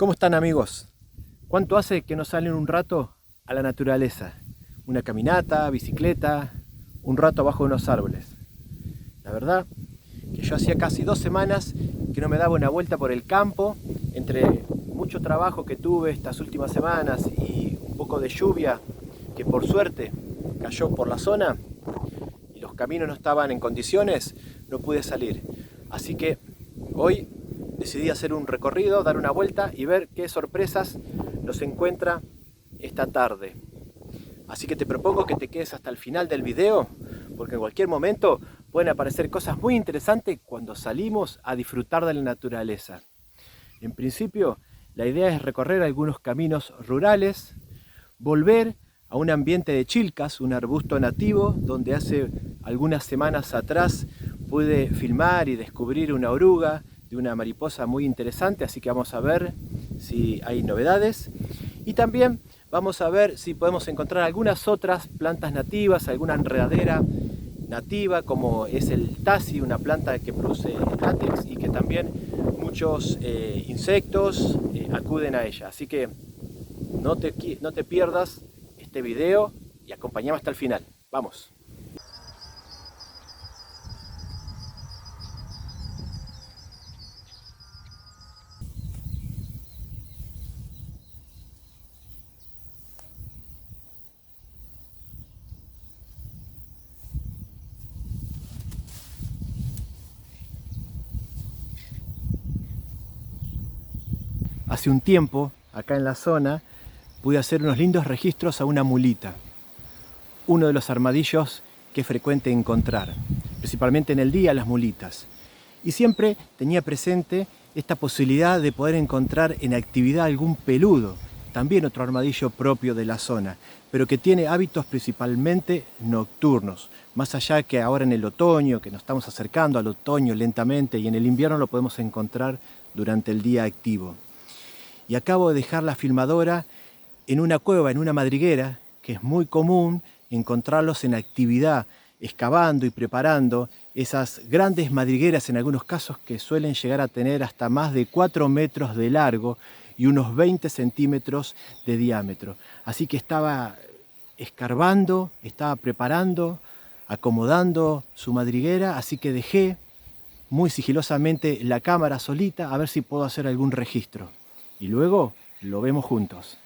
¿Cómo están, amigos? ¿Cuánto hace que no salen un rato a la naturaleza? Una caminata, bicicleta, un rato abajo de unos árboles. La verdad que yo hacía casi 2 semanas que no me daba una vuelta por el campo, entre mucho trabajo que tuve estas últimas semanas y un poco de lluvia que por suerte cayó por la zona y los caminos no estaban en condiciones, no pude salir. Así que hoy decidí hacer un recorrido, dar una vuelta y ver qué sorpresas nos encuentra esta tarde. Así que te propongo que te quedes hasta el final del video, porque en cualquier momento pueden aparecer cosas muy interesantes cuando salimos a disfrutar de la naturaleza. En principio, la idea es recorrer algunos caminos rurales, volver a un ambiente de chilcas, un arbusto nativo, donde hace algunas semanas atrás pude filmar y descubrir una oruga de una mariposa muy interesante, así que vamos a ver si hay novedades. Y también vamos a ver si podemos encontrar algunas otras plantas nativas, alguna enredadera nativa como es el tasi, una planta que produce látex y que también muchos insectos acuden a ella. Así que no te pierdas este video y acompáñame hasta el final. ¡Vamos! Hace un tiempo, acá en la zona, pude hacer unos lindos registros a una mulita, uno de los armadillos que es frecuente encontrar, principalmente en el día las mulitas. Y siempre tenía presente esta posibilidad de poder encontrar en actividad algún peludo, también otro armadillo propio de la zona, pero que tiene hábitos principalmente nocturnos, más allá que ahora en el otoño, que nos estamos acercando al otoño lentamente, y en el invierno lo podemos encontrar durante el día activo. Y acabo de dejar la filmadora en una cueva, en una madriguera, que es muy común encontrarlos en actividad, excavando y preparando esas grandes madrigueras, en algunos casos que suelen llegar a tener hasta más de 4 metros de largo y unos 20 centímetros de diámetro. Así que estaba escarbando, estaba preparando, acomodando su madriguera, así que dejé muy sigilosamente la cámara solita a ver si puedo hacer algún registro. Y luego lo vemos juntos.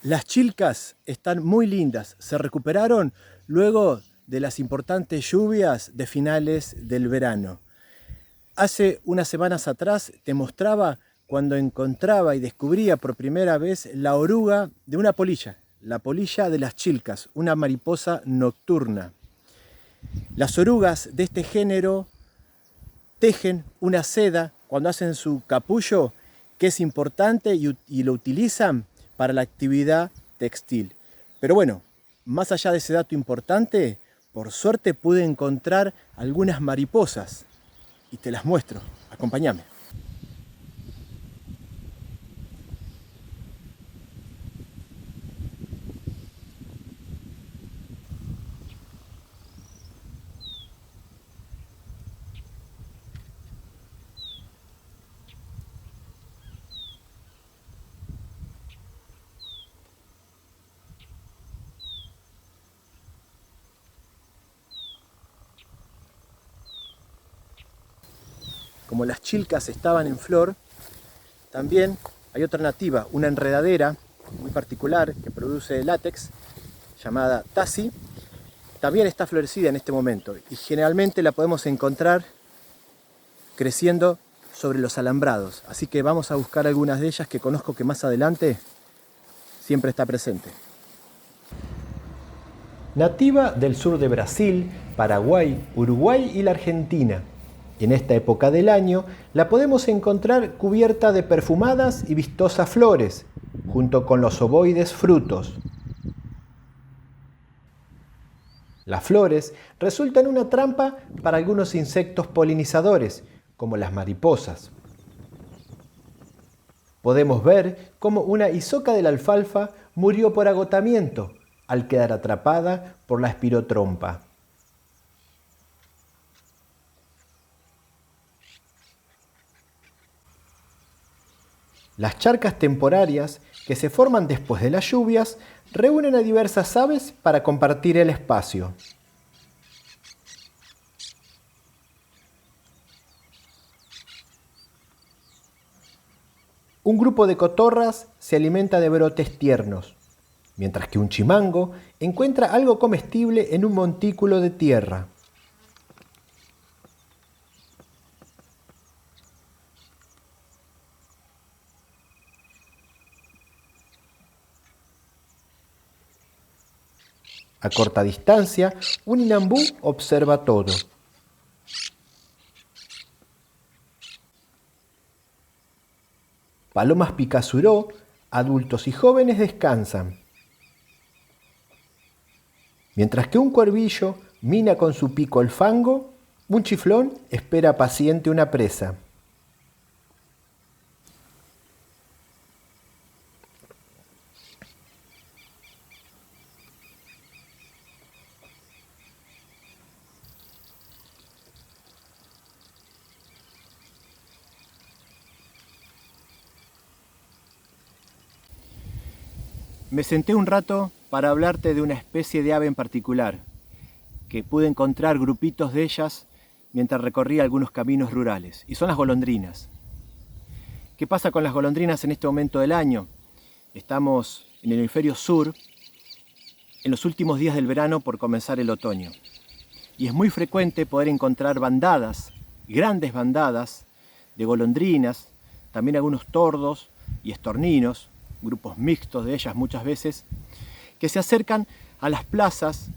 Las chilcas están muy lindas, se recuperaron luego de las importantes lluvias de finales del verano. Hace unas semanas atrás te mostraba cuando encontraba y descubría por primera vez la oruga de una polilla, la polilla de las chilcas, una mariposa nocturna. Las orugas de este género tejen una seda cuando hacen su capullo, que es importante y lo utilizan para la actividad textil. Pero bueno, más allá de ese dato importante, por suerte pude encontrar algunas mariposas y te las muestro. Acompáñame. como las chilcas estaban en flor, también hay otra nativa, una enredadera muy particular que produce látex, llamada Tassi, también está florecida en este momento y generalmente la podemos encontrar creciendo sobre los alambrados. Así que vamos a buscar algunas de ellas que conozco que más adelante siempre está presente. Nativa del sur de Brasil, Paraguay, Uruguay y la Argentina. En esta época del año la podemos encontrar cubierta de perfumadas y vistosas flores, junto con los ovoides frutos. Las flores resultan una trampa para algunos insectos polinizadores, como las mariposas. Podemos ver cómo una isoca de la alfalfa murió por agotamiento al quedar atrapada por la espirotrompa. Las charcas temporarias que se forman después de las lluvias reúnen a diversas aves para compartir el espacio. Un grupo de cotorras se alimenta de brotes tiernos, mientras que un chimango encuentra algo comestible en un montículo de tierra. A corta distancia, un inambú observa todo. Palomas picazuró, adultos y jóvenes descansan. Mientras que un cuervillo mina con su pico el fango, un chiflón espera paciente una presa. Me senté un rato para hablarte de una especie de ave en particular, que pude encontrar grupitos de ellas mientras recorría algunos caminos rurales, y son las golondrinas. ¿Qué pasa con las golondrinas en este momento del año? Estamos en el hemisferio sur, en los últimos días del verano por comenzar el otoño. Y es muy frecuente poder encontrar bandadas, grandes bandadas de golondrinas, también algunos tordos y estorninos, grupos mixtos de ellas muchas veces, que se acercan a las plazas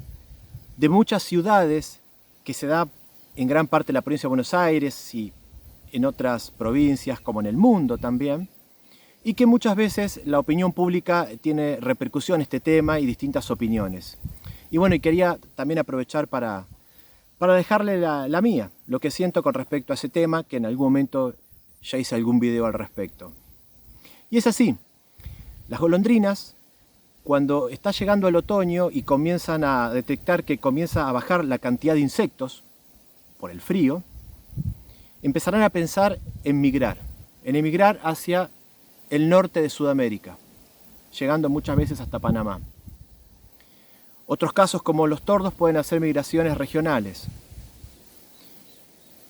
de muchas ciudades que se da en gran parte de la provincia de Buenos Aires y en otras provincias como en el mundo también, y que muchas veces la opinión pública tiene repercusión en este tema y distintas opiniones. Y bueno, y quería también aprovechar para dejarle la mía, lo que siento con respecto a ese tema, que en algún momento ya hice algún video al respecto. Y es así. Las golondrinas, cuando está llegando el otoño y comienzan a detectar que comienza a bajar la cantidad de insectos por el frío, empezarán a pensar en emigrar hacia el norte de Sudamérica, llegando muchas veces hasta Panamá. Otros casos, como los tordos, pueden hacer migraciones regionales.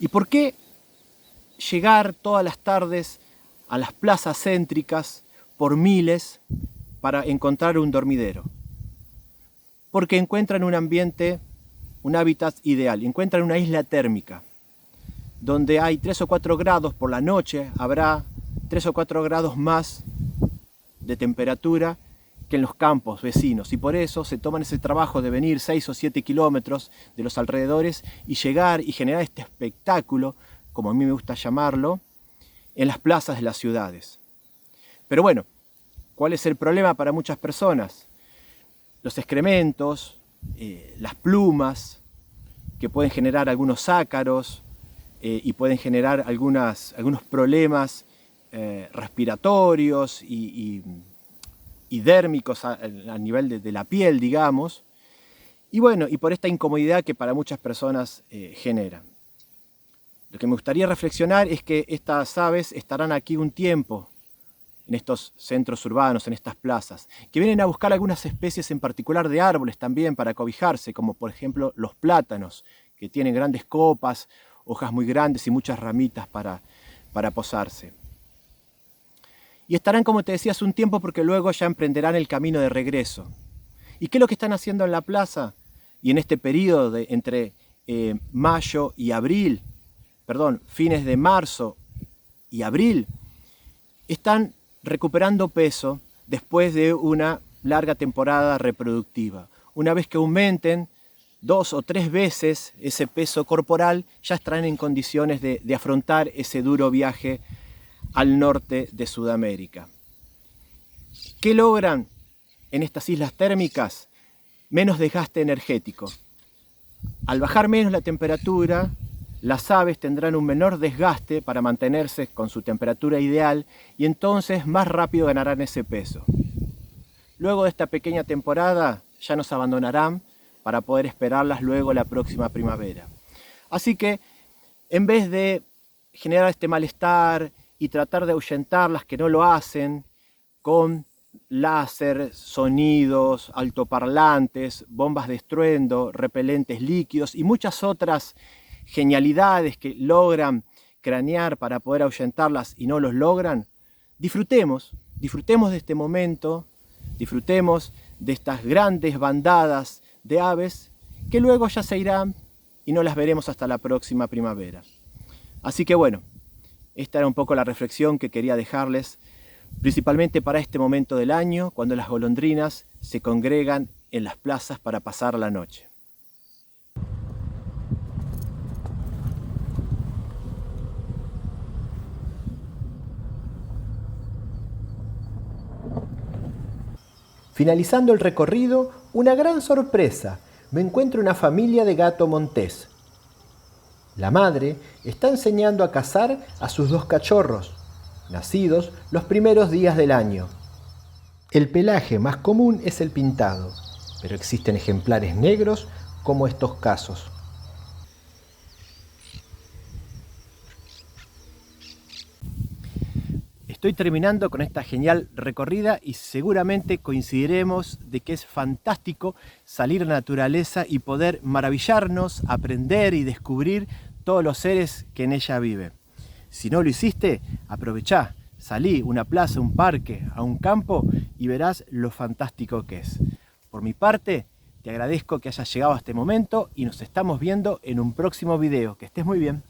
¿Y por qué llegar todas las tardes a las plazas céntricas por miles para encontrar un dormidero? Porque encuentran un ambiente, un hábitat ideal, encuentran una isla térmica, donde hay 3 o 4 grados por la noche, habrá 3 o 4 grados más de temperatura que en los campos vecinos, y por eso se toman ese trabajo de venir 6 o 7 kilómetros de los alrededores y llegar y generar este espectáculo, como a mí me gusta llamarlo, en las plazas de las ciudades. Pero bueno, ¿cuál es el problema para muchas personas? Los excrementos, las plumas, que pueden generar algunos ácaros y pueden generar algunos problemas respiratorios y dérmicos a nivel de la piel, digamos. Y bueno, y por esta incomodidad que para muchas personas genera. Lo que me gustaría reflexionar es que estas aves estarán aquí un tiempo, en estos centros urbanos, en estas plazas, que vienen a buscar algunas especies en particular de árboles también para cobijarse, como por ejemplo los plátanos, que tienen grandes copas, hojas muy grandes y muchas ramitas para posarse. Y estarán, como te decía, hace un tiempo porque luego ya emprenderán el camino de regreso. ¿Y qué es lo que están haciendo en la plaza? Y en este periodo entre mayo y abril, fines de marzo y abril, están recuperando peso después de una larga temporada reproductiva. Una vez que aumenten 2 o 3 veces ese peso corporal, ya estarán en condiciones de afrontar ese duro viaje al norte de Sudamérica. ¿Qué logran en estas islas térmicas? Menos desgaste energético. Al bajar menos la temperatura, las aves tendrán un menor desgaste para mantenerse con su temperatura ideal y entonces más rápido ganarán ese peso. Luego de esta pequeña temporada ya nos abandonarán para poder esperarlas luego la próxima primavera. Así que en vez de generar este malestar y tratar de ahuyentarlas que no lo hacen con láser, sonidos, altoparlantes, bombas de estruendo, repelentes líquidos y muchas otras genialidades que logran cranear para poder ahuyentarlas y no los logran, disfrutemos de este momento, disfrutemos de estas grandes bandadas de aves que luego ya se irán y no las veremos hasta la próxima primavera. Así que bueno, esta era un poco la reflexión que quería dejarles, principalmente para este momento del año, cuando las golondrinas se congregan en las plazas para pasar la noche. Finalizando el recorrido, una gran sorpresa. Me encuentro una familia de gato montés. La madre está enseñando a cazar a sus 2 cachorros, nacidos los primeros días del año. El pelaje más común es el pintado, pero existen ejemplares negros como estos casos. Estoy terminando con esta genial recorrida y seguramente coincidiremos de que es fantástico salir a la naturaleza y poder maravillarnos, aprender y descubrir todos los seres que en ella viven. Si no lo hiciste, aprovechá, salí a una plaza, un parque, a un campo y verás lo fantástico que es. Por mi parte, te agradezco que hayas llegado a este momento y nos estamos viendo en un próximo video. Que estés muy bien.